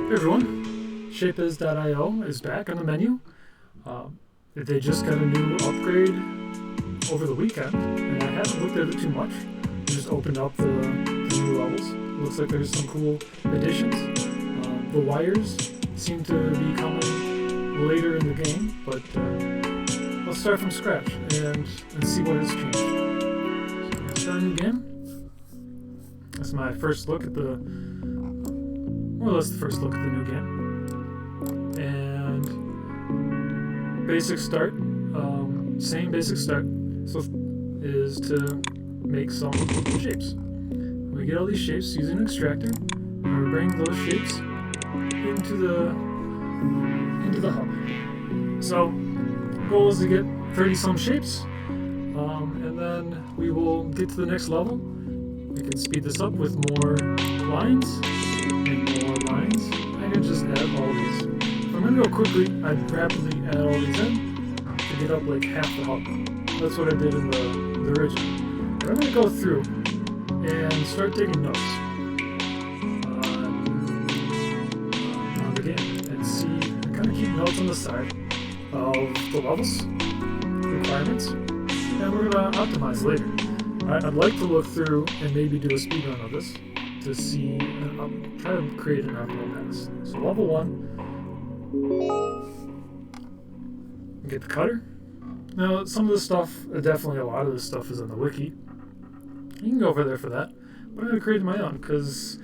Hey everyone, Shapeis.io is back on the menu. They just got a new upgrade over the weekend, and I haven't looked at it too much. I just opened up the new levels. Looks like there's some cool additions. The wires seem to be coming later in the game, but let's start from scratch and see what has changed. So I'm going to start a new game. That's my first look at more or less the first look at the new game. And basic start, same basic start, so is to make some shapes. We get all these shapes using an extractor, and we bring those shapes into the hub. So goal is to get 30 some shapes, and then we will get to the next level. We can speed this up with more lines and more lines. I can just add all these. If I'm gonna go quickly, I'd rapidly add all these in to get up like half the hub. That's what I did in the original. But I'm gonna go through and start taking notes on the game and see, and kind of keep notes on the side of the levels, requirements, and we're gonna optimize later. I'd like to look through and maybe do a speedrun of this to see, and try to create an optimal pass. So level 1, get the cutter. Now some of this stuff, definitely a lot of this stuff is in the wiki. You can go over there for that, but I'm going to create my own because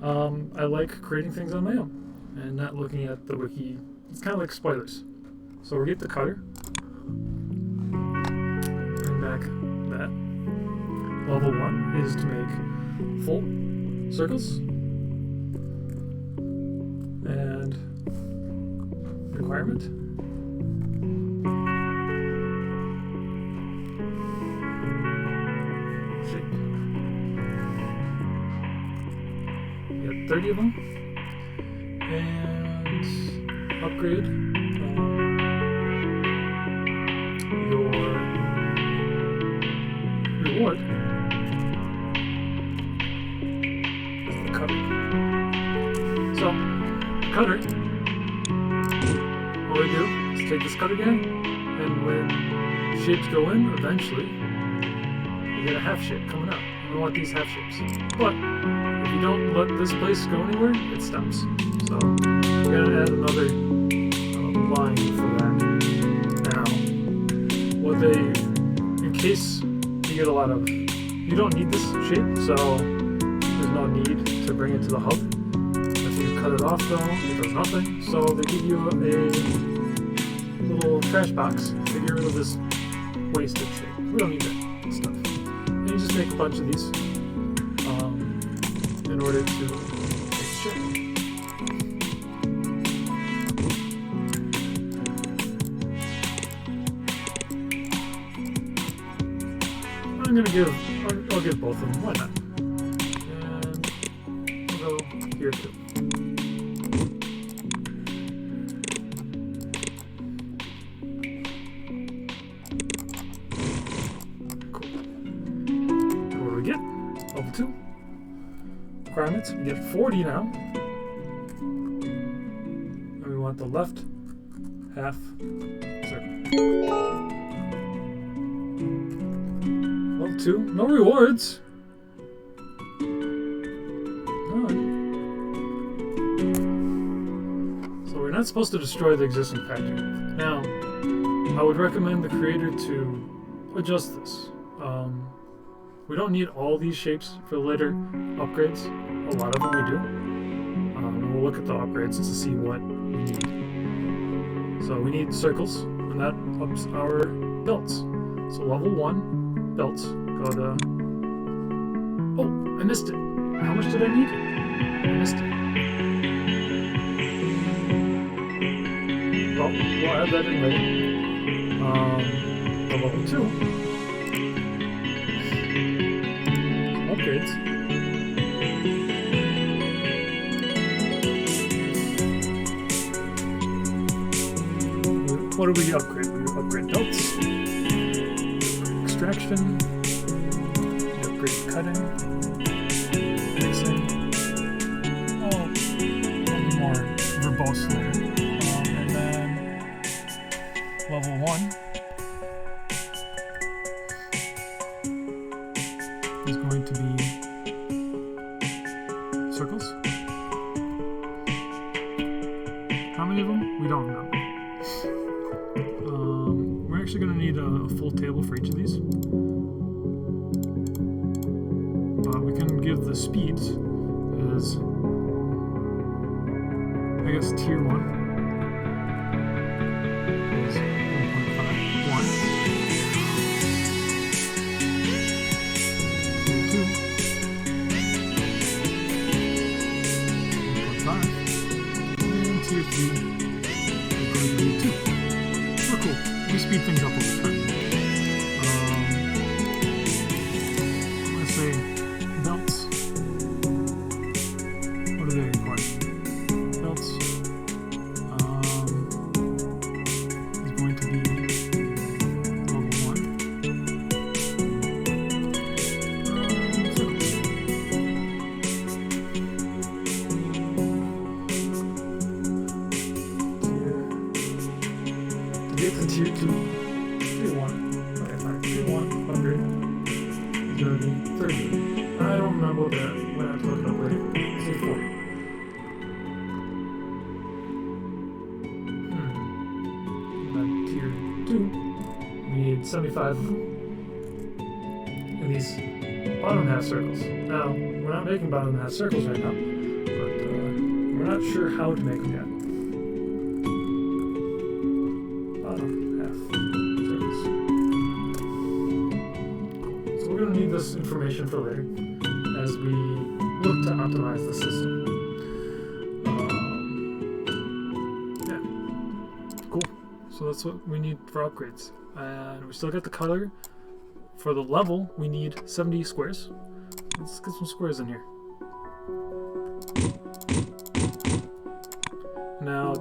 I like creating things on my own and not looking at the wiki. It's kind of like spoilers. So we'll get the cutter, bring back that. Level 1 is to make full circles and requirement. Shape. We got 30 of them. And upgrade your reward. So, cutter, what we do is take this cutter again, and when shapes go in, eventually, you get a half shape coming out. We want these half shapes. But, if you don't let this place go anywhere, it stops. So, we're going to add another line for that. Now, in case you get a lot of, you don't need this shape, so there's no need to bring it to the hub. If you cut it off though, it does nothing. So they give you a little trash box to get rid of this wasted shape. We don't need that stuff. And you just make a bunch of these in order to make the shape. I'll give both of them. Why not? And we'll go here too. Cool. What do we get? Level 2. Requirements. We get 40 now. And we want the left half circle. Level 2. No rewards. So we're not supposed to destroy the existing factory. Now, I would recommend the creator to adjust this. We don't need all these shapes for later upgrades. A lot of them we do. And we'll look at the upgrades to see what we need. So we need circles, and that ups our belts. So level 1, belts, go to... Oh, I missed it. How much did I need? I missed it. Well, we'll add that in later. The level 2. Upgrades. What do we upgrade? We upgrade belts. Extraction. We upgrade cutting. Mixing. Oh, one more circles. How many of them? We don't know. We're actually going to need a full table for each of these. But we can give the speeds as, I guess, tier 1 is 1.51. Tier 2 1.5. And tier 3 is going to be 2. Oh, cool. We speed things up over time. I'm going to say belts. What do they require? Belts is going to be level 1. To get to tier 2, tier 1, okay, fine, tier 1, 100, is going to be 30. I don't remember what that, when I have to look it up later. Let's say 40. And then tier 2, we need 75 of them. And these bottom half circles. Now, we're not making bottom half circles right now, but we're not sure how to make them yet. Bottom half circles. So we're going to need this information for later as we look to optimize the system. Yeah. Cool. So that's what we need for upgrades. And we still got the color. For the level, we need 70 squares. Let's get some squares in here. Now we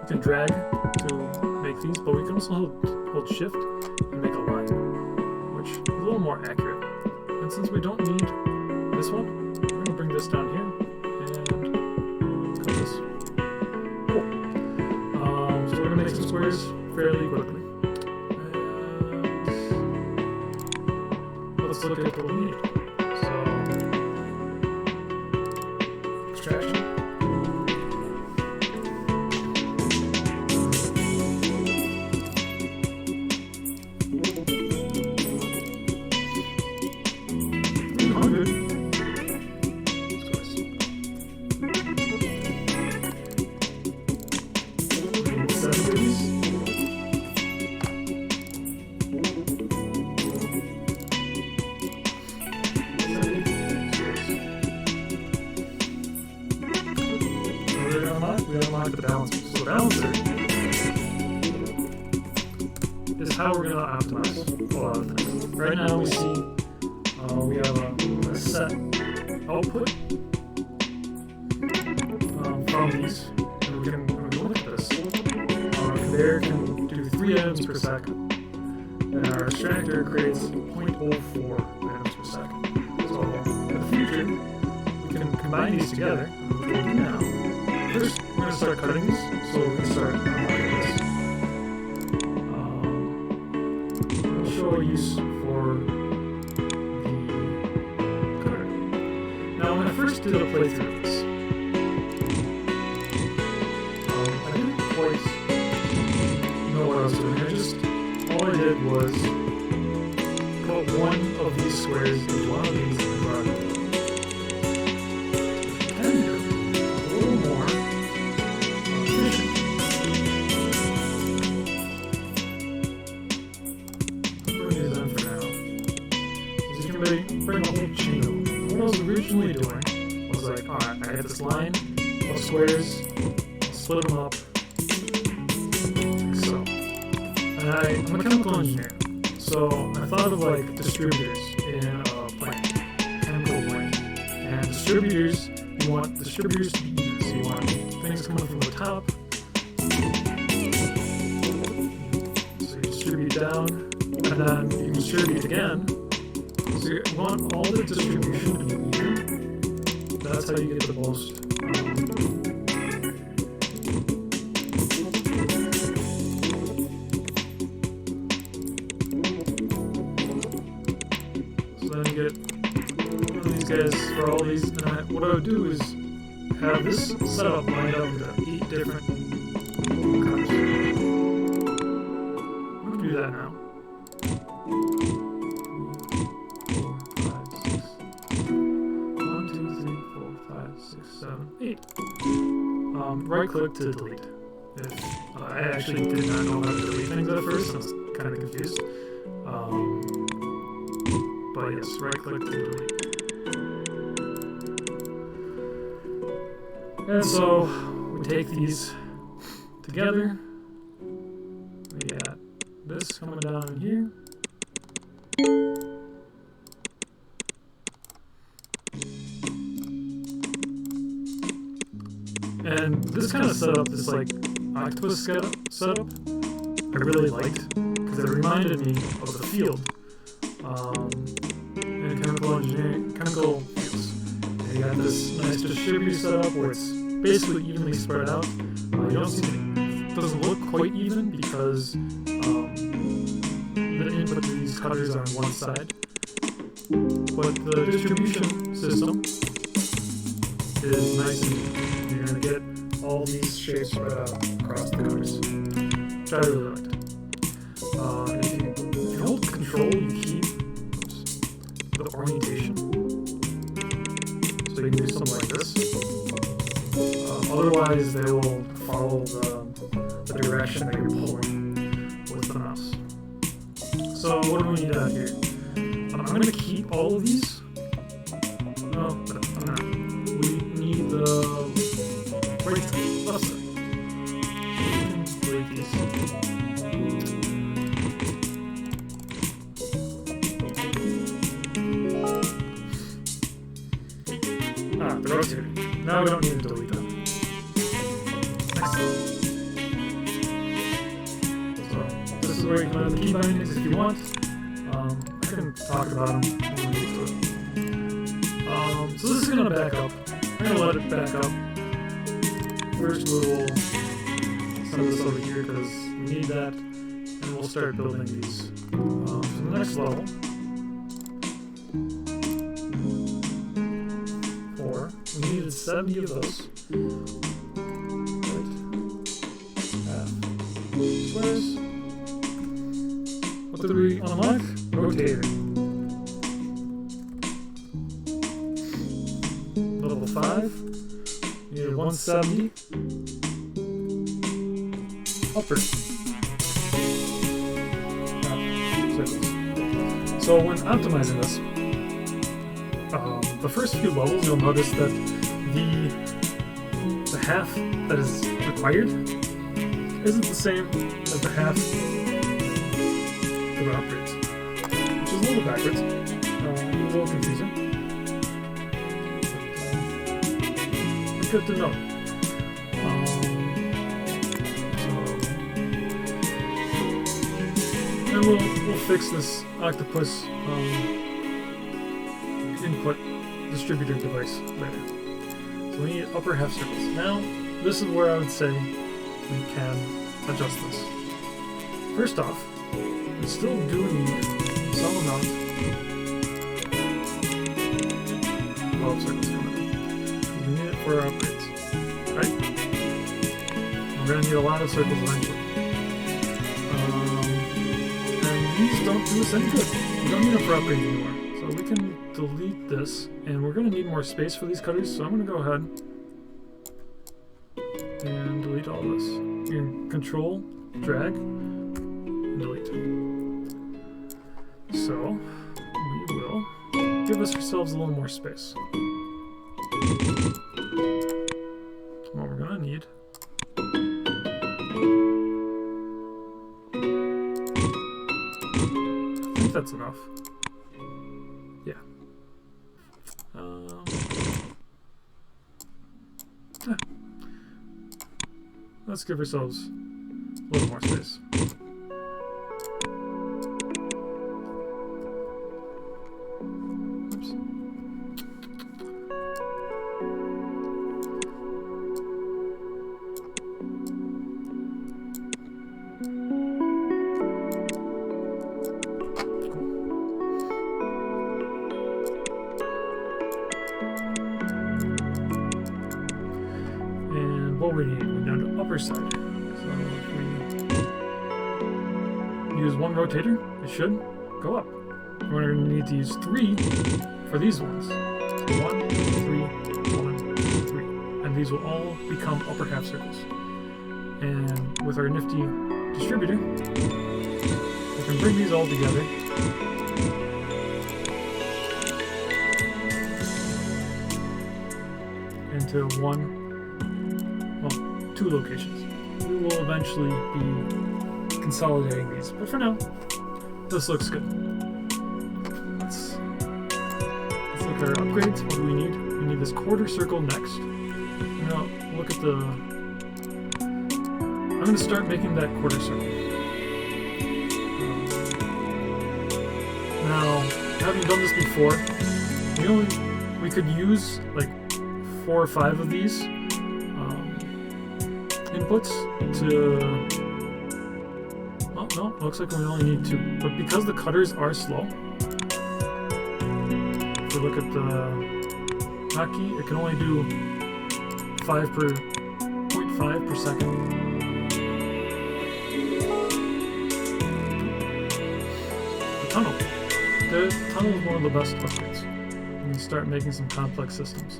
can drag to make these, but we can also hold shift and make a line, which is a little more accurate. And since we don't need this one, we're going to bring this down here and cut this. Cool. So we're going to make some squares fairly quickly. Let's look at what we need. So, extraction. We unlock the balancer. So the balancer is how we're going to optimize a lot of things. Right now we see we have a set output from these, and we can look at this. Our conveyor can do 3 items per second, and our extractor creates 0.04 items per second. So in the future, we can combine these together, and what we'll do now. First, we're going to start cutting these, so we're going to start unlocking this. I'll show a use for the cutter. Now, when I first did a playthrough of this, I didn't quite know what I was doing. All I did was put one of these squares into one of these and run. Bring a whole chain of them. What I was originally doing was like, alright, I had this line of squares, I'll split them up, like so. And I'm a chemical engineer, so I thought of like distributors in a plant, chemical plant. And distributors, you want distributors to be even, so you want things coming from the top. So you distribute down, and then you distribute again. So you want all the distribution to be even. That's how you get the most. So then you get one of these guys for all these, and what I would do is have this setup lined up into 8 different colors. I'm gonna do that now. 8. Right click to delete. If, I actually did not know how to delete things at first, I was kind of confused. But yes, right click to delete. And so we take these together. We got this coming down in here. And this kind of setup, this like octopus setup, I really liked because it reminded me of the field in chemical engineering, chemical fields. And you got this nice distributor setup where it's basically evenly spread out. You don't see it doesn't look quite even because the input to these cutters are on one side, but the distribution system is nice and even. You're going to get all these shapes spread out across the cutters, which I really liked. If you hold control, you keep the orientation. So you can do something like this. Otherwise, they will follow the direction that you're pulling with the mouse. So what do we need out here? I'm going to keep all of these. No, I'm not. We need the right side, left side. Delete these. They're rotated. Now we don't need to delete them. Nice. So this is where you can add the key bindings if you want. I can talk about them when we get to it. So this is going to back up. I'm going to let it back up. First we'll send this over here because we need that, and we'll start building these. So the next level, 4, we needed 70 of those. Right. Half. Squares. What did we unlock? Rotator. Level 5. We need 170. Upper. Circles. So when optimizing this, the first few levels, you'll notice that the half that is required isn't the same as the half that operates, which is a little backwards, a little confusing. Good to know. And we'll fix this octopus input distributor device later. So we need upper half circles. Now, this is where I would say we can adjust this. First off, we still do need some amount of circles coming in. We need it for our upgrades, right? We're going to need a lot of circles eventually. And these don't do us any good. We don't need them for upgrades anymore. So we can delete this, and we're going to need more space for these cutters, so I'm going to go ahead and delete all this. You can control, drag, and delete. So we will give ourselves a little more space. What we're going to need I think that's enough. Yeah. Let's give ourselves a little more space. Oops. And what we need on the upper side. So if we use one rotator, it should go up. We're going to need to use 3 for these ones. So 1, 3, 1, 3. And these will all become upper half circles. And with our nifty distributor, we can bring these all together. Into 2 locations. We will eventually be consolidating these, but for now, this looks good. Let's look at our upgrades. What do we need? We need this quarter circle next. Now look at the. I'm going to start making that quarter circle. Now, having done this before, we could use like 4 or 5 of these inputs to. Oh no, looks like we only need 2. But because the cutters are slow, if we look at the hotkey, it can only do 0.5 per second. The tunnel is one of the best upgrades when you start making some complex systems.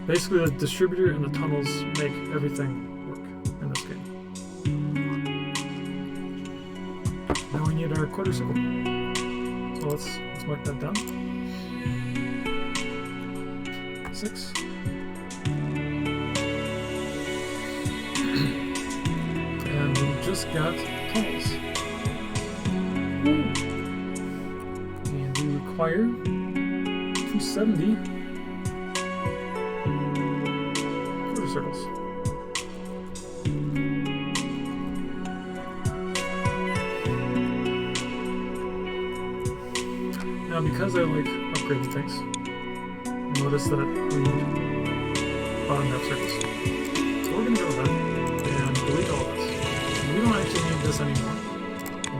Basically, the distributor and the tunnels make everything work in this game. Now we need our quarter circle. So let's mark that down. 6. And we just got tunnels. And we require 270 quarter circles. Now, because I like upgrading things, notice that we need bottom half circles. So we're going to go ahead and delete all this. We don't actually need this anymore.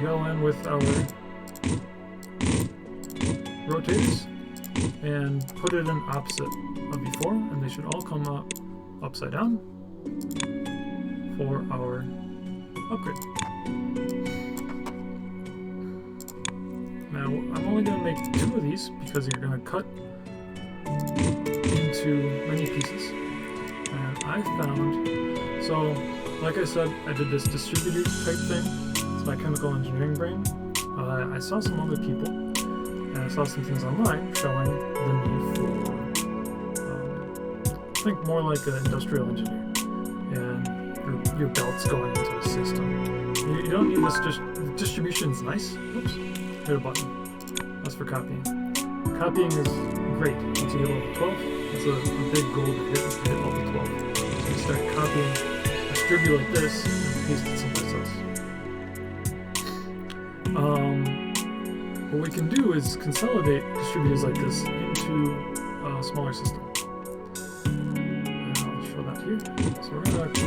Go in with our rotators and put it in opposite of before, and they should all come up upside down for our upgrade. Now I'm only going to make 2 of these because you're going to cut into many pieces, and I found, so like I said, I did this distributor type thing. It's my chemical engineering brain. I saw some other people, and I saw some things online showing the need for, think more like an industrial engineer, and your belts going into a system. You don't need this, just distribution's nice. Oops, hit a button. That's for copying. Copying is great. Once you hit level 12, it's a big goal to hit level 12. So you start copying a distributor like this and paste it someplace else. What we can do is consolidate distributors like this into a smaller system. And I'll show that here. So we're going to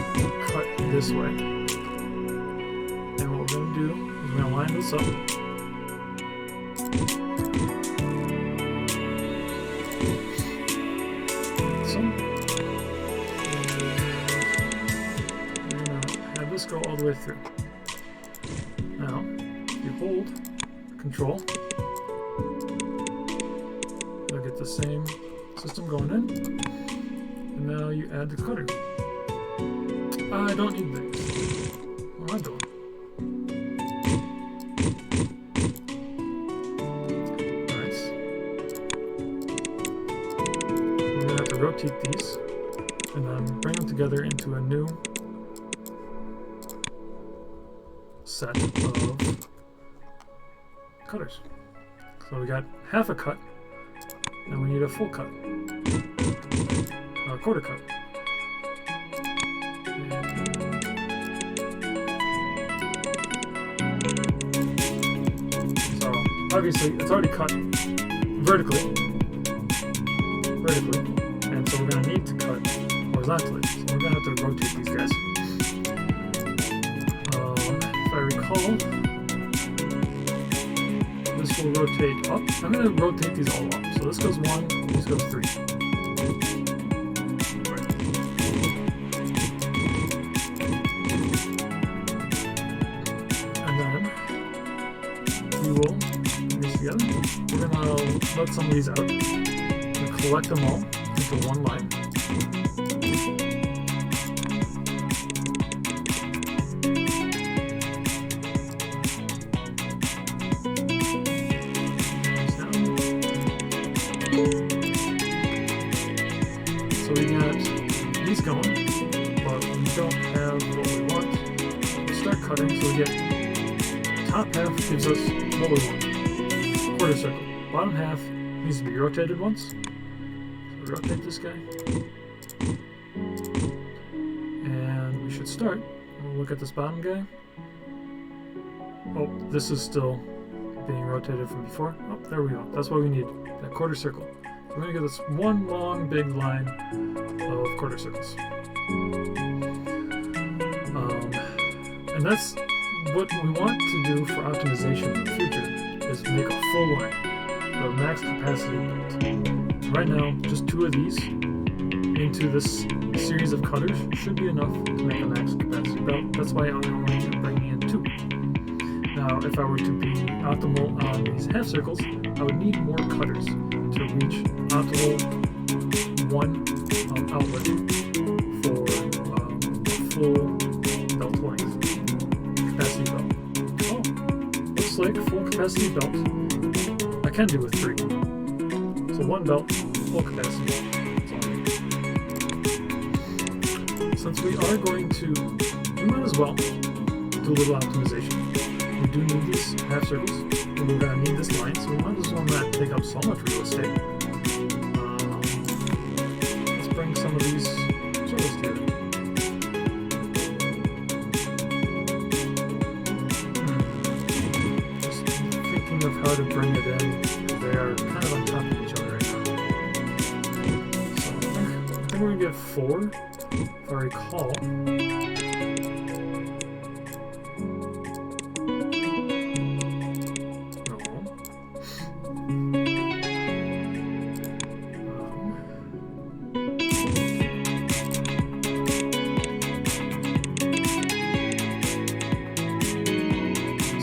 cut this way. And what we're going to do is we're going to line this up. So, and we're going to have this go all the way through. Now, if you hold Control, you'll get the same system going in, and now you add the cutter. I don't need these. What am I doing? Nice. We're going to have to rotate these, and then bring them together into a new set of cutters. So we got half a cut, and we need a full cut, a quarter cut. So obviously it's already cut vertically, and so we're going to need to cut horizontally. So we're going to have to rotate these guys. If I recall, this will rotate up. I'm going to rotate these all up. So this goes 1, this goes 3. And then we will put these together. We're going to let some of these out and collect them all into one line. So we got these going, but we don't have what we want. We start cutting, so we get top half gives us what we want. Quarter circle. Bottom half needs to be rotated once. So we rotate this guy. And we should start. We'll look at this bottom guy. Oh, this is still being rotated from before. Oh, there we go. That's what we need. That quarter circle. We're going to get this one long big line of quarter circles. And that's what we want to do for optimization in the future, is make a full line, the max capacity build. Right now, just 2 of these into this series of cutters should be enough to make a max capacity belt. That's why I'm only bringing in 2. Now, if I were to be optimal on these half circles, I would need more cutters to reach optimal 1 outlet for full belt length capacity belt. Oh, looks like full capacity belt I can do with 3. So 1 belt, full capacity. Since we are going to, we might as well do a little optimization. We do need these half circles, and we're going to need this line, so we might as well not take up so much real estate. Let's bring some of these circles together. Just thinking of how to bring it in. They are kind of on top of each other right now. So I think we're going to get 4, if I recall.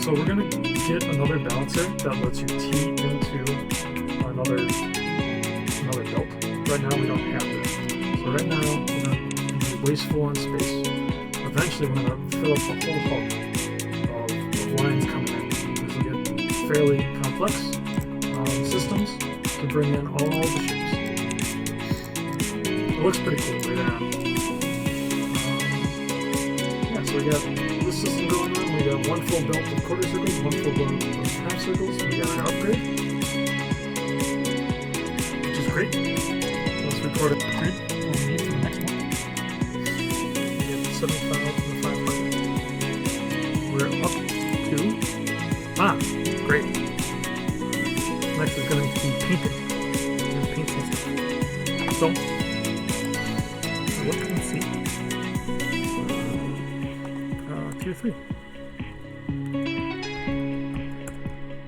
So we're going to get another balancer that lets you tee into another belt. Right now we don't have that. So right now we're going to be wasteful on space. Eventually we're going to fill up the whole hub of lines coming in. This will get fairly complex systems to bring in all the shapes. It looks pretty cool later on. Yeah, so we got this system going on. We got 1 full belt of quarter circles, 1 full belt of half circles. We got an upgrade, which is great. Let's record an upgrade we'll need for the next one. We get 75 from the 500. We're up to great. Next is going to be painting. We're going to paint some stuff. So what can we see? Tier 3.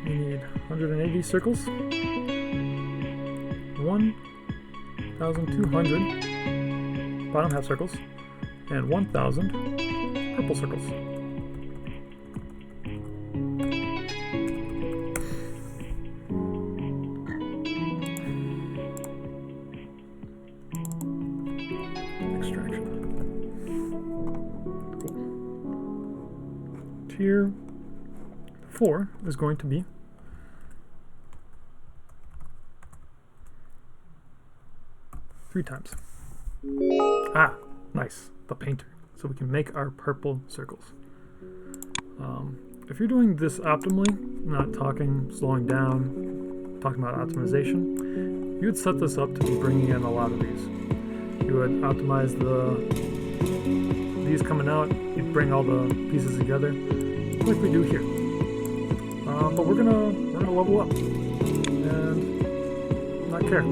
We need 180 circles, 1,200 bottom half circles, and 1,000 purple circles. Extraction. Tier 4 is going to be three times. Nice. The painter. So we can make our purple circles. If you're doing this optimally, not slowing down, talking about optimization, you would set this up to be bringing in a lot of these. You would optimize these coming out, you'd bring all the pieces together, like we do here. But we're gonna level up and not care.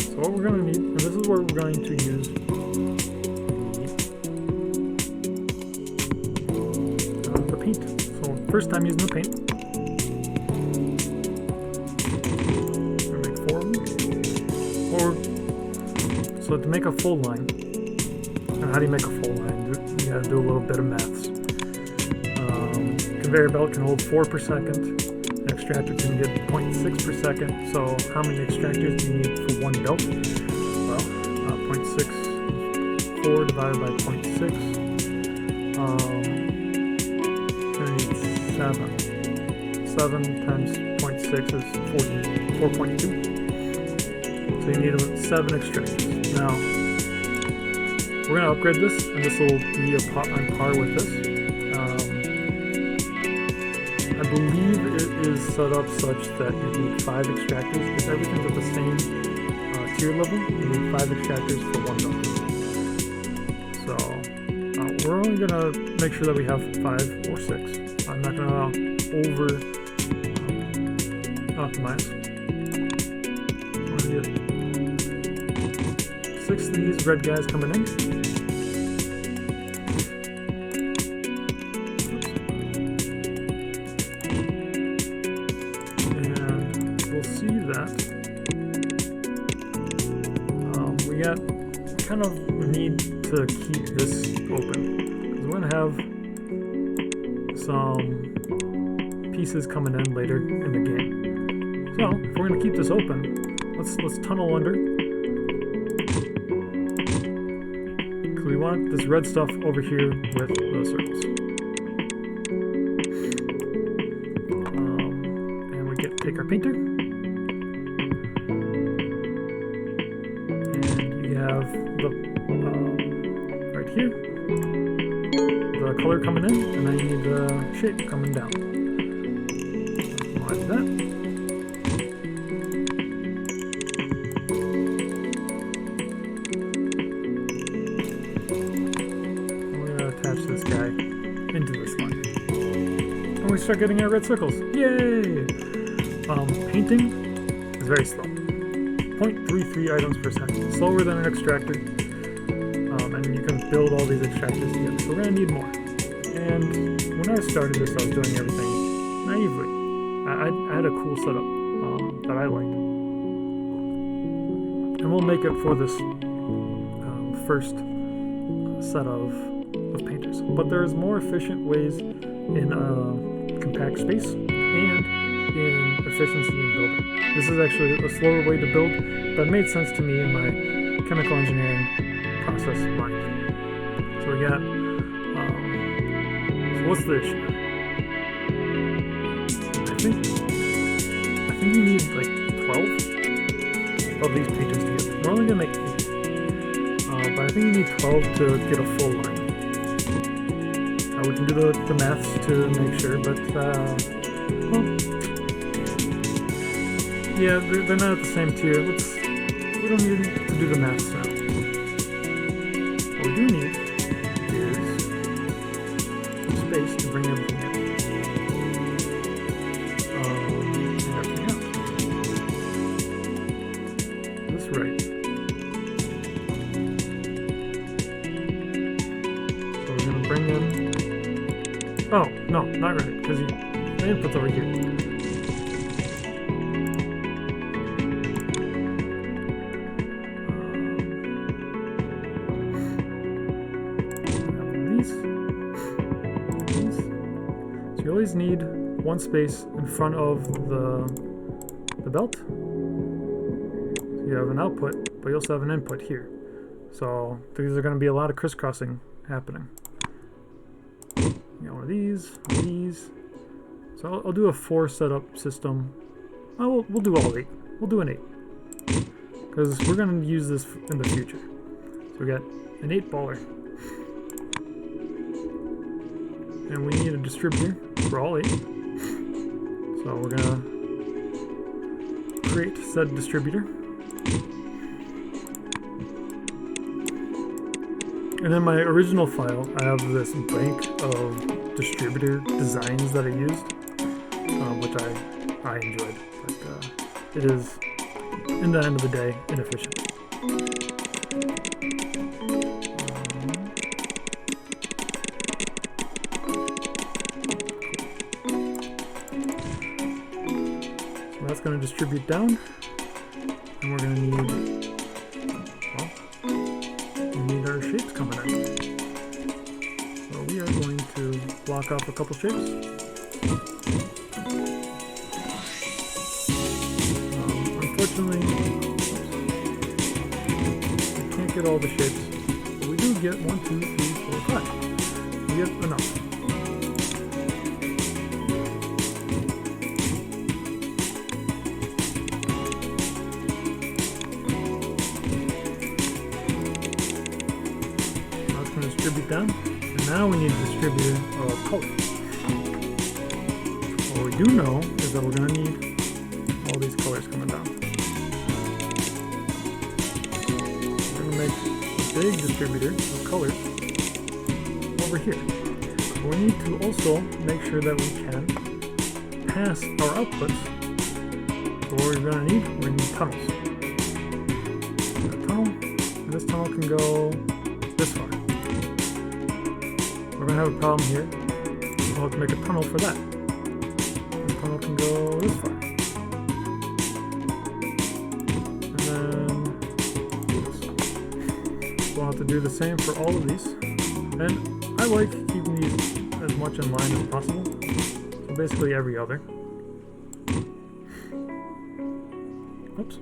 So what we're gonna need, and this is where we're going to use the paint. So first time using the paint. I'm gonna make 4 of them. Or, so to make a full line, and how do you make a full line? You gotta do a little bit of maths. Conveyor belt can hold 4 per second. An extractor can get 0.6 per second. So how many extractors do you need for one belt? Well, 0.6, 4 divided by 0.6. I need 7. 7 times 0.6 is 4.2. So you need 7 extractors. Now, we're going to upgrade this, and this will be on par with this. I believe it is set up such that you need 5 extractors. If everything's at the same tier level, you need 5 extractors for one belt. So we're only going to make sure that we have 5 or 6. I'm not going to over optimize. We're going to get 6 of these red guys coming in. Kind of need to keep this open because we're going to have some pieces coming in later in the game. So if we're going to keep this open, let's tunnel under because we want this red stuff over here with the circles. And we take our painter. Have the right here, the color coming in, and then you need the shape coming down. Like that. And we're gonna attach this guy into this line, and we start getting our red circles. Yay! Painting is very slow. 0.33 items per second, slower than an extractor, and you can build all these extractors together, so we're going to need more. And when I started this, I was doing everything naively. I had a cool setup that I liked. And we'll make it for this first set of painters. But there's more efficient ways in compact space and in efficiency in building. This is actually a slower way to build, but it made sense to me in my chemical engineering process mind. So we got, so what's the issue? I think you need like 12 of these painters together. We're only gonna make 8, but I think you need 12 to get a full line. We can do the maths to make sure, but well, yeah, they're not at the same tier. We don't need to do the maths now. What we do need is space to bring everything in. And everything out. That's right. So we're going to bring in... Oh, no, not right, because the input's over here. You always need one space in front of the belt. So you have an output, but you also have an input here. So these are going to be a lot of crisscrossing happening. You got one of these. So I'll do a 4 setup system. Oh, we'll do all 8. We'll do an 8 because we're going to use this in the future. So we got an 8-baller. And we need a distributor for all 8. So we're gonna create said distributor. And in my original file, I have this bank of distributor designs that I used, which I enjoyed. But it is, in the end of the day, inefficient. So that's going to distribute down, and we're going to need, well, we need our shapes coming in. So we are going to block off a couple shapes. Unfortunately, we can't get all the shapes, but we do get 1, 2, 3, 4, 5. We get enough. Distribute down, and now we need a distributor of color. What we do know is that we're going to need all these colors coming down. We're going to make a big distributor of colors over here. We need to also make sure that we can pass our outputs. So what we're going to need tunnels. A tunnel, and this tunnel can go this far. We're going to have a problem here. We'll have to make a tunnel for that. The tunnel can go this far. And then we'll have to do the same for all of these. And I like keeping these as much in line as possible. So basically every other. Oops.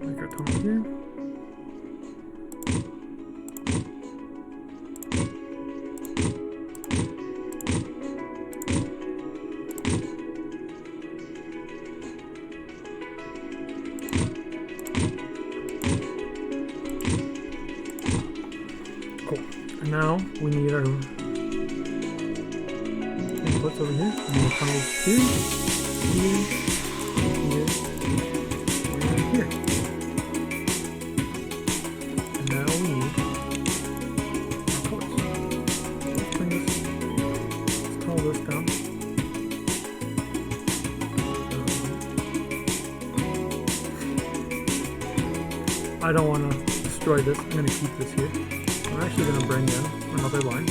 Make our tunnel here. Now we need our inputs over here. We need tunnels here, here, here, and here. And now we need our colors. Let's bring this, let's tunnel this down. I don't want to destroy this. I'm going to keep this here. I'm actually going to bring in another line.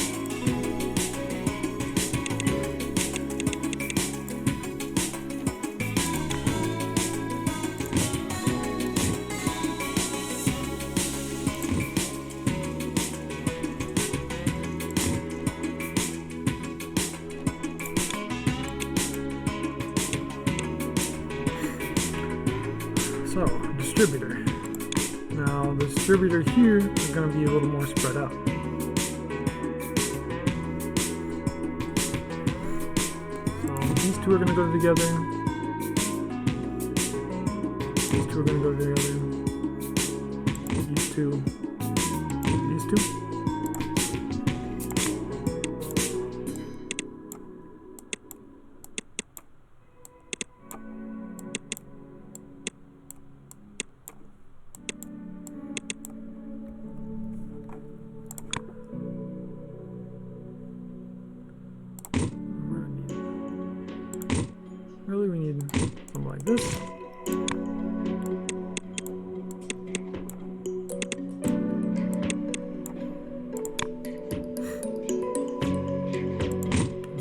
So, distributor. Now, the distributor here is going to be a little more spread out. So, these two are going to go together. These two are going to go together. These two. These two. Really, we need something like this.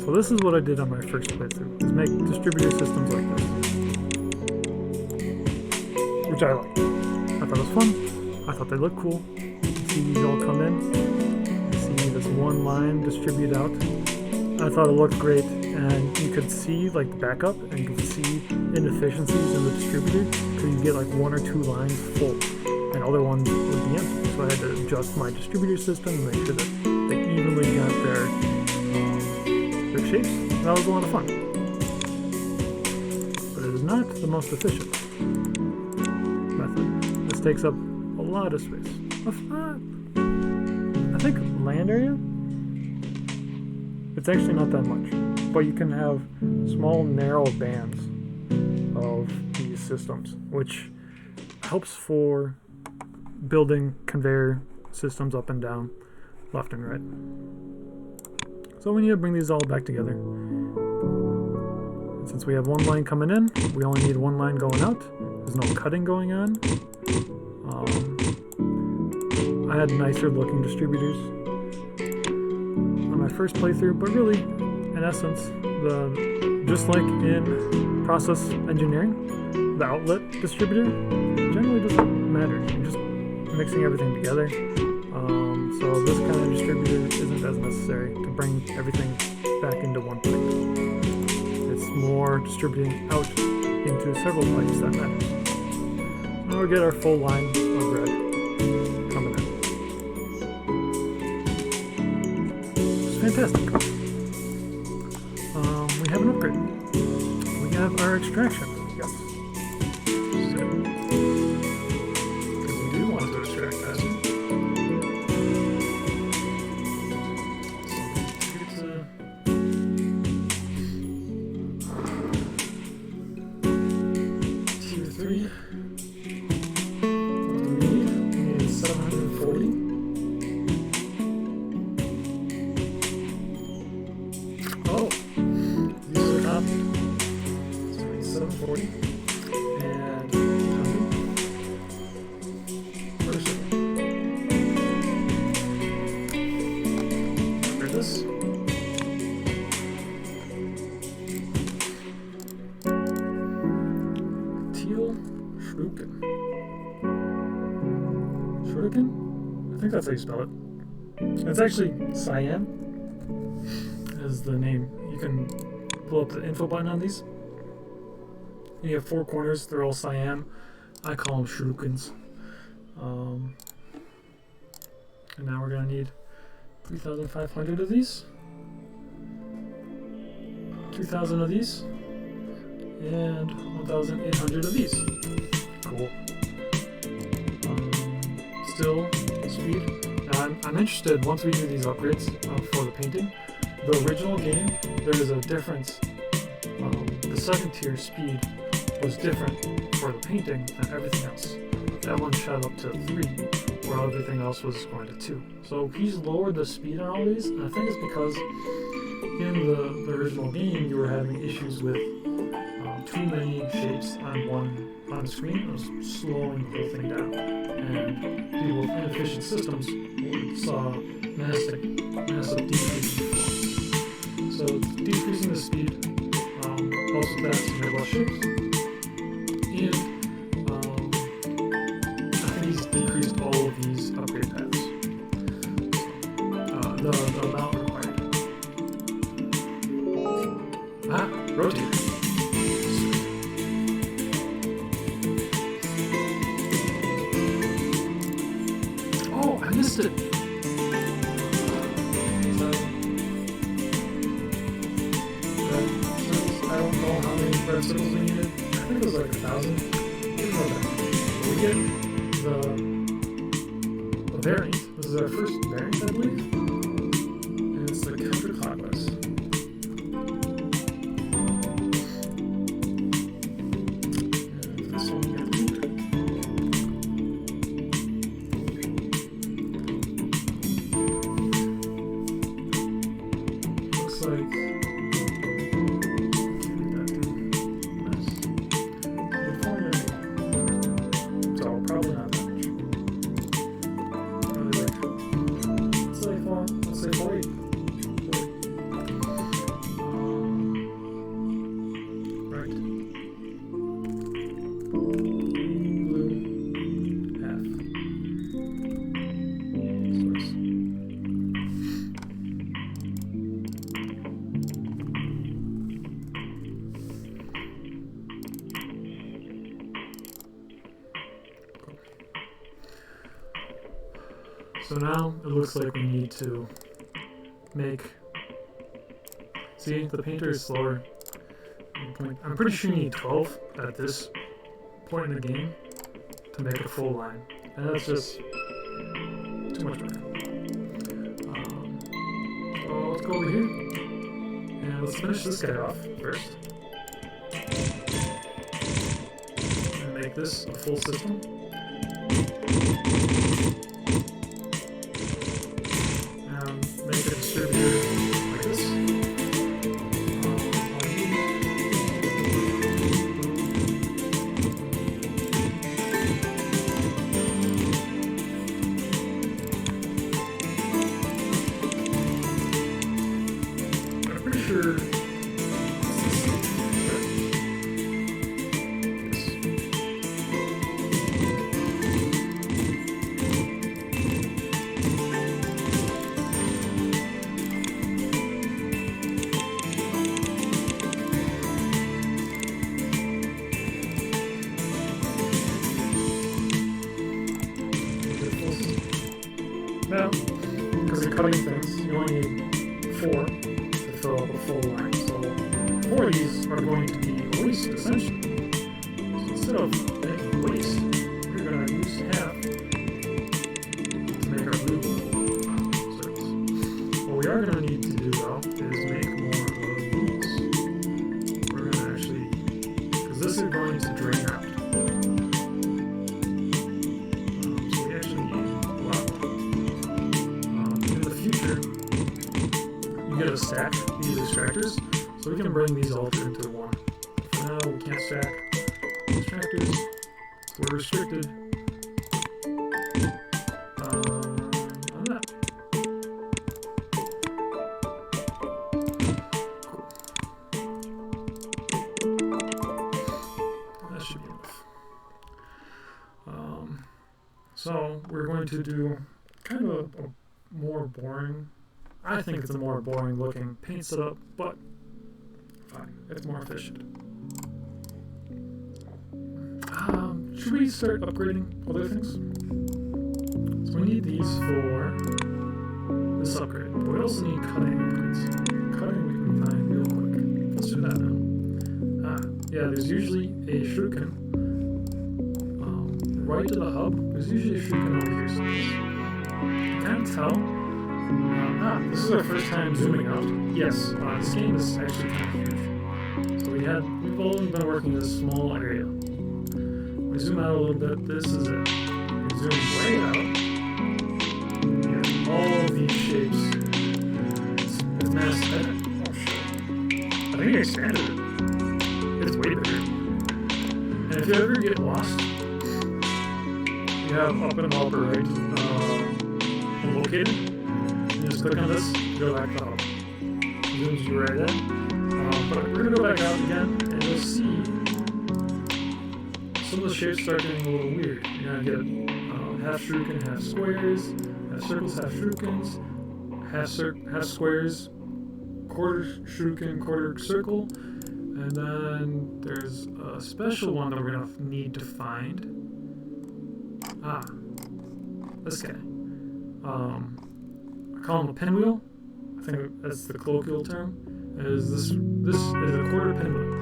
So this is what I did on my first playthrough, is make distributor systems like this. Which I liked. I thought it was fun. I thought they looked cool. You see these all come in. You see this one line distribute out. I thought it looked great. And you could see like the backup, and you could see inefficiencies in the distributor, because you get like 1 or 2 lines full, and other ones would be empty. So I had to adjust my distributor system and make sure that they evenly got their shapes. And that was a lot of fun. But it is not the most efficient method. This takes up a lot of space. I think land area? It's actually not that much. But you can have small, narrow bands of these systems, which helps for building conveyor systems up and down, left and right. So we need to bring these all back together. And since we have one line coming in, we only need one line going out. There's no cutting going on. I had nicer looking distributors on my my first playthrough, but really, in essence, just like in process engineering, the outlet distributor generally doesn't matter. You're just mixing everything together. So this kind of distributor isn't as necessary to bring everything back into one pipe. It's more distributing out into several pipes that matters. Now we get our full line of red coming in. It's fantastic. We have an upgrade. We have our extraction. Yes. Because we do want to extract faster. I think that's how you spell it. It's actually cyan is the name. You can pull up the info button on these. You have 4 corners. They're all cyan. I call them shurikens. And now we're going to need 3,500 of these. 2,000 of these. And 1,800 of these. Cool. Still speed. Now I'm interested, once we do these upgrades for the painting, the original game, there is a difference. The second tier speed was different for the painting than everything else. That one shot up to 3, where everything else was going to 2. So he's lowered the speed on all these, and I think it's because in the original game you were having issues with too many shapes on the screen. It was slowing the whole thing down, and people with inefficient systems saw massive decrease in performance. So it's decreasing the speed, also that's some less shapes, and I think he's decreased all of these upgrade paths. The amount required. Rotate. I missed it. I don't know how many red circles we needed. I think it was like 1,000. We get the variant. This is our first variant, I believe. And it's the counterclockwise. And this one here. So now it looks like we need to make, see, the painter is slower. I'm pretty sure you need 12 at this point in the game to make a full line. And that's just too much better. So let's go over here and let's finish this guy off first. And make this a full system. Make a distributor like this. pretty sure. Now, because you're cutting things, you only need 4 to fill up a full line. So 4 of these are going to be waste, essentially. So instead of making waste, we're going to use half to make our blue circles. What we are going to need to do, though, is make more of these. We're going to actually, because this is going to drain out. Get a stack these extractors, so we can bring these all into one. For now, we can't stack extractors, so we're restricted on that. Cool. That should be enough. So we're going to do kind of a more boring. I think it's a more boring looking paint setup, but fine, it's more efficient. Should we start upgrading other things? So we need these for this upgrade, but we also need cutting upgrades. Cutting we can find real quick. Let's do that now. Yeah, there's usually a shuriken. Right to the hub, there's usually a shuriken over here somewhere. I can't tell. This is our first time zooming out. Yes, this game is actually kind of huge. So we've only been working in this small area. We zoom out a little bit, this is it. We zoom way out. Yeah, all these shapes. It's massive. Oh shit. I think I expanded it. It's way bigger. And if you ever get lost, you have up and upper right located. Just click on this, go back up. Zooms you right in. But we're going to go back out again, and you'll see some of the shapes start getting a little weird. You're going to get half shuriken, half squares, half circles, half shurikens, half squares, quarter shuriken, quarter circle, and then there's a special one that we're going to need to find. This guy. I call him a pinwheel. I think that's the colloquial term. This is a quarter pinwheel,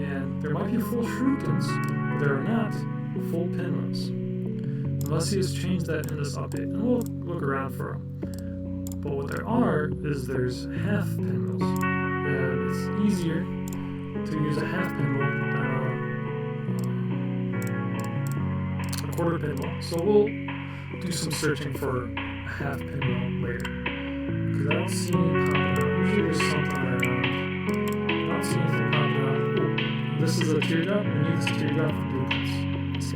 and there might be full shurikens, but there are not full pinwheels, unless he has changed that in this update. And we'll look around for them. But what there are is there's half pinwheels, and it's easier to use a half pinwheel than a quarter pinwheel. So we'll do some searching for half pinwheel later, because I don't see any popping out. Usually there's something around. I don't see anything popping out. Ooh, this is a teardrop. We need this teardrop for blueprints.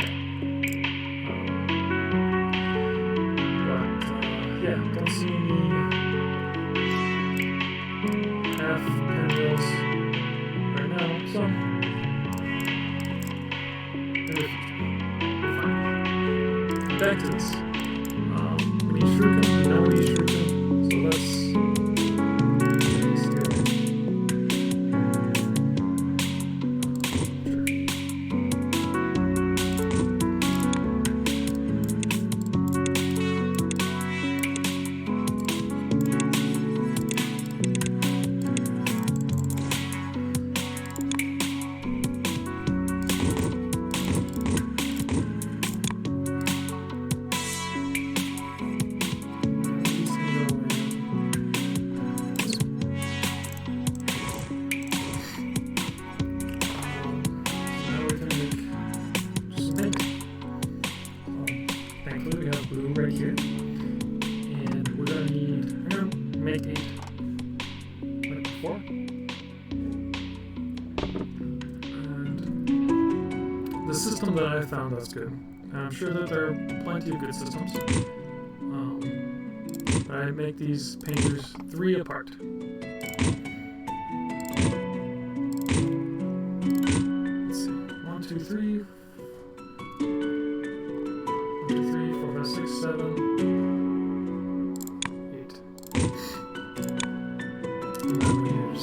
But yeah, don't see any half pinwheels right now. So we're fine. Back to this. We need shuriken, now we need shuriken, so let's right here, and we're gonna make 8 like before, and the system that I found that's good, and I'm sure that there are plenty of good systems, but I make these painters 3 apart.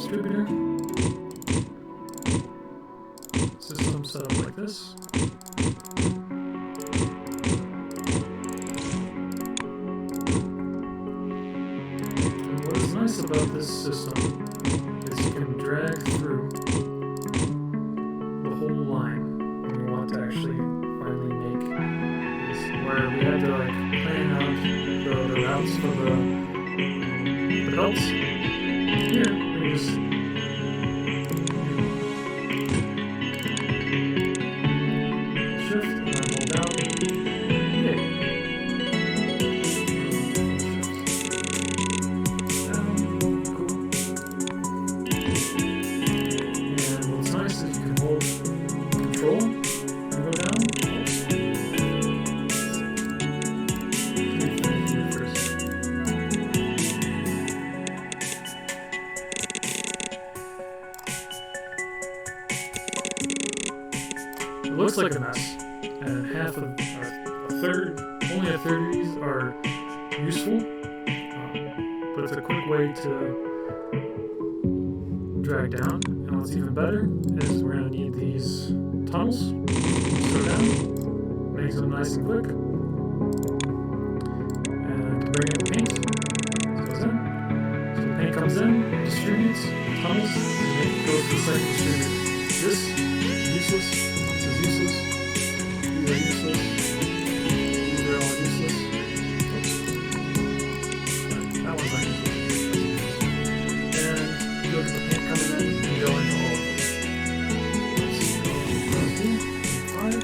distributor. System set up like this. And what is nice about this system is you can drag through the whole line when you want to actually finally make this, where we had to like plan out the routes for the belts. Here, we just shift and then hold down. Okay. Down. Cool. And what's nice is you can hold control and go down. It looks like a mess, and half of a third, only a third of these are useful, but it's a quick way to drag down. And what's even better is we're going to need these tunnels. So down, makes them nice and quick. And to bring in the paint, goes in. So the paint comes in, distributes, tunnels, and it goes to the second distributor. This is useless. This is useless. These are useless. These are all useless. Oops. That one's not useless. And you look at the paint coming in and going to all of those. Let's go 5.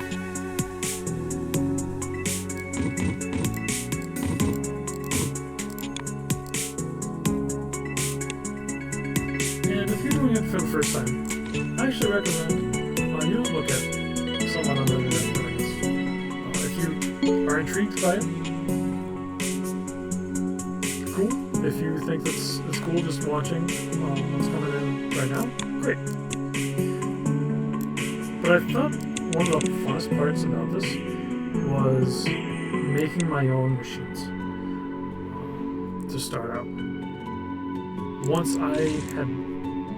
And if you're doing it for the first time, I actually recommend you don't look at someone on the internet doing this. If you are intrigued by it, cool. If you think it's cool just watching what's coming in right now, great. But I thought one of the funnest parts about this was making my own machines to start out. Once I had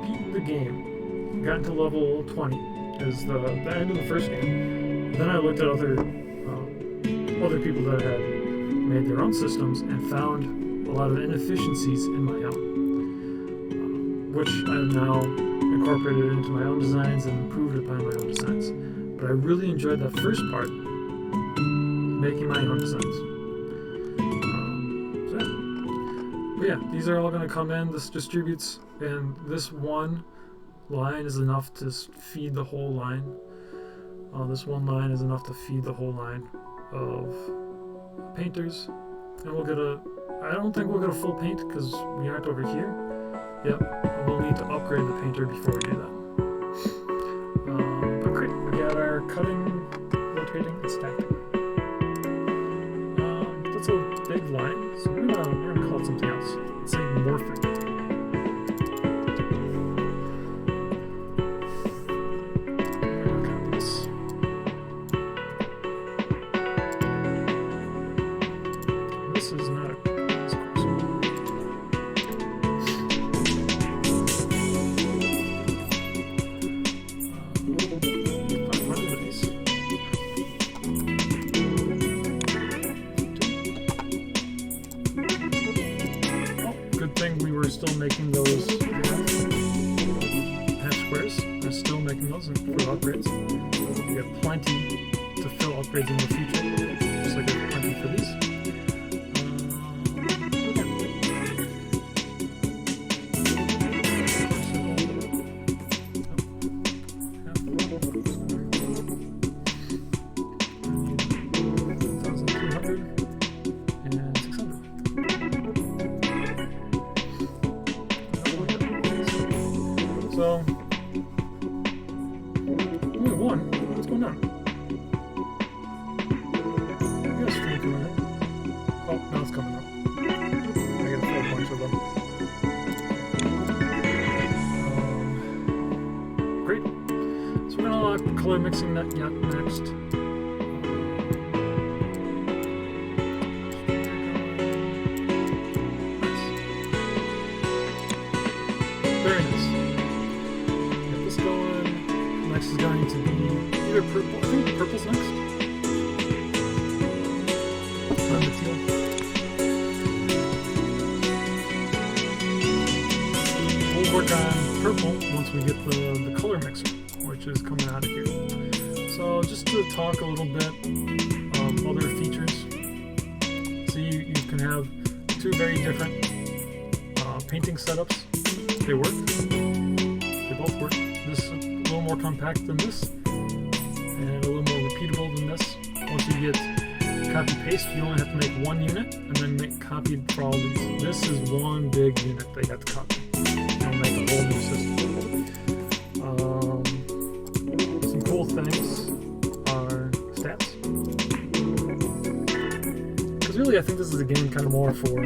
beaten the game, gotten to level 20 is the end of the first game. Then I looked at other people that had made their own systems and found a lot of inefficiencies in my own, which I've now incorporated into my own designs and improved upon my own designs. But I really enjoyed that first part, making my own designs. But yeah, these are all going to come in. This distributes, and this one line is enough to feed the whole line. This one line is enough to feed the whole line of painters. And we'll get I don't think we'll get a full paint because we aren't over here. Yep, we'll need to upgrade the painter before we do that. But great, we got our cutting, rotating, and stacking. That's a big line, so we're gonna call it something else. Let's say morphing. We're still making those half squares. We're still making those for upgrades. We have plenty to fill upgrades in the future, just like we have plenty for these. So, only one. What's going on? I got a stream coming in. Oh, now it's coming up. I get a full bunch of them. Great. So we're gonna color mixing that next. Very nice. either purple. I think purple's next. On the teal. We'll work on purple once we get the color mixer, which is coming out of here. So just to talk a little bit of other features. So you can have two very different painting setups. They work. They both work. This is a little more compact than this, and a little more repeatable than this. Once you get copy paste, you only have to make one unit and then make copied for all these. This is one big unit they have to copy. It'll make a whole new system. Some cool things are stats. Because really, I think this is a game kind of more for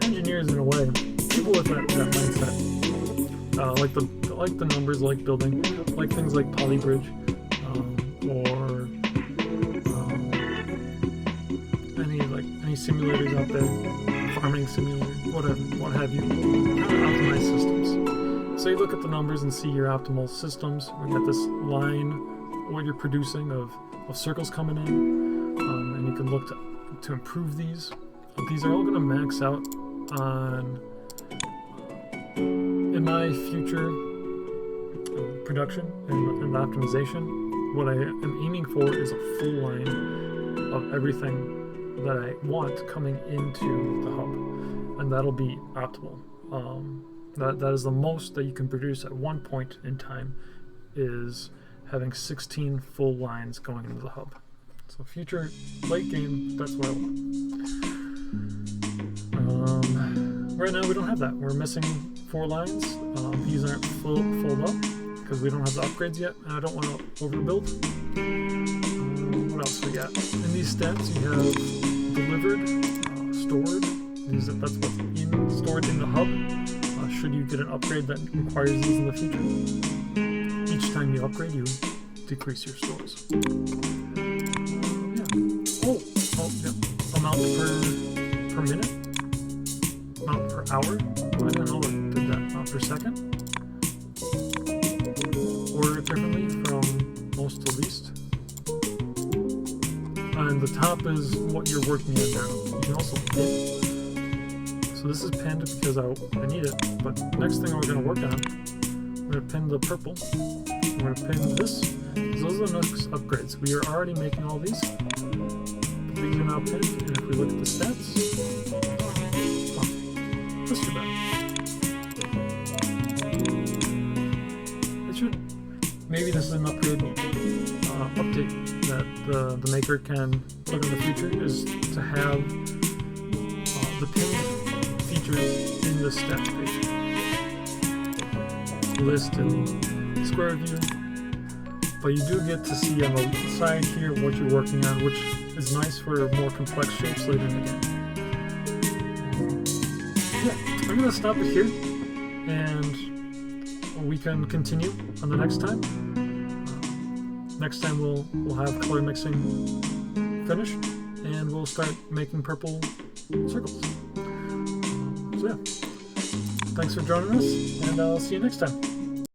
engineers in a way. People with that mindset. Like the numbers, like building, like things like Polybridge, or any simulators out there, farming simulator, whatever, what have you, kind of optimized systems. So you look at the numbers and see your optimal systems. We got this line, what you're producing of circles coming in, and you can look to improve these. These are all going to max out on, in my future production and optimization, what I am aiming for is a full line of everything that I want coming into the hub, and that'll be optimal. That is the most that you can produce at one point in time, is having 16 full lines going into the hub. So future late game, that's what I want. Right now we don't have that. We're missing 4 lines. These aren't full up because we don't have the upgrades yet, and I don't want to overbuild. What else we got? In these stats you have delivered, stored. That's what's stored in the hub. Should you get an upgrade that requires these in the future, each time you upgrade, you decrease your stores. Yep. Amount per minute, amount per hour. I don't know what did that. Amount per second. Order it differently from most to least. And the top is what you're working on now. You can also pin. So this is pinned because I need it, but next thing we're going to work on, we're going to pin the purple. We're going to pin this, because those are the next upgrades. We are already making all these. These are now pinned, and if we look at the stats, that's too bad. It should, maybe this is an upgrade, update that the maker can put in the future, is to have the pinned features in the stats page. List and square view. But you do get to see on the side here what you're working on, which is nice for more complex shapes later in the game. I'm going to stop it here, and we can continue on the next time. Next time we'll have color mixing finished, and we'll start making purple circles. So yeah, thanks for joining us, and I'll see you next time.